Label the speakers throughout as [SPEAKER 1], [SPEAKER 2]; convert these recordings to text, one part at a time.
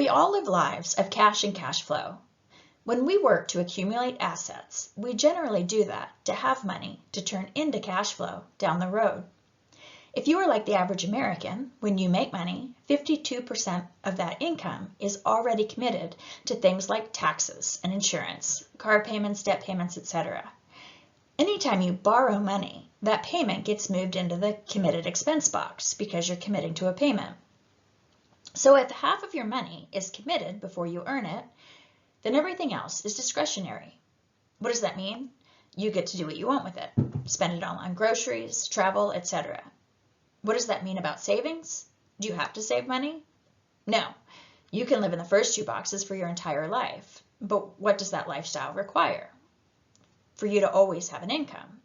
[SPEAKER 1] We all live lives of cash and cash flow. When we work to accumulate assets, we generally do that to have money to turn into cash flow down the road. If you are like the average American, when you make money, 52% of that income is already committed to things like taxes and insurance, car payments, debt payments, etc. Anytime you borrow money, that payment gets moved into the committed expense box because you're committing to a payment. So if half of your money is committed before you earn it, then everything else is discretionary. What does that mean? You get to do what you want with it. Spend it all on groceries, travel, etc. What does that mean about savings? Do you have to save money? No. You can live in the first two boxes for your entire life. But what does that lifestyle require? For you to always have an income.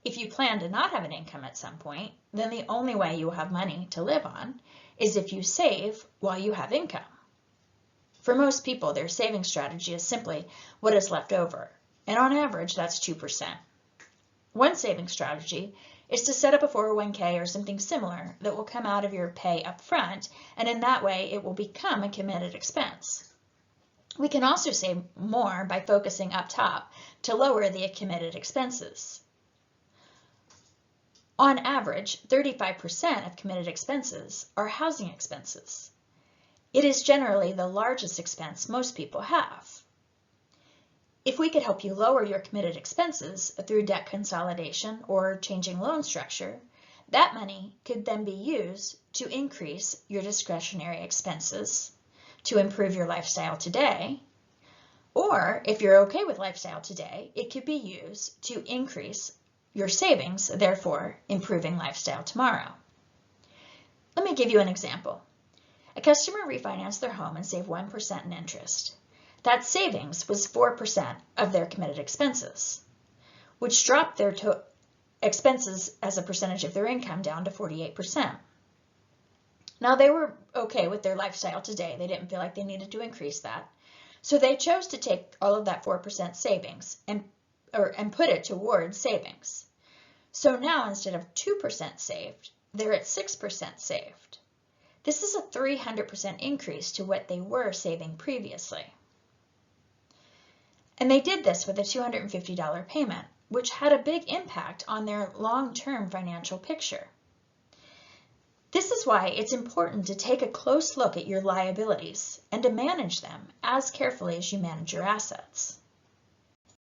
[SPEAKER 1] If you plan to not have an income at some point, then the only way you will have money to live on is if you save while you have income. For most people, their saving strategy is simply what is left over, and on average, that's 2%. One saving strategy is to set up a 401k or something similar that will come out of your pay up front, and in that way, it will become a committed expense. We can also save more by focusing up top to lower the committed expenses. On average, 35% of committed expenses are housing expenses. It is generally the largest expense most people have. If we could help you lower your committed expenses through debt consolidation or changing loan structure, that money could then be used to increase your discretionary expenses, to improve your lifestyle today, or if you're okay with lifestyle today, it could be used to increase your savings, therefore improving lifestyle tomorrow. Let me give you an example. A customer refinanced their home and saved 1% in interest. That savings was 4% of their committed expenses, which dropped their expenses as a percentage of their income down to 48%. Now they were okay with their lifestyle today. They didn't feel like they needed to increase that. So they chose to take all of that 4% savings and put it towards savings. So now instead of 2% saved, they're at 6% saved. This is a 300% increase to what they were saving previously. And they did this with a $250 payment, which had a big impact on their long-term financial picture. This is why it's important to take a close look at your liabilities and to manage them as carefully as you manage your assets.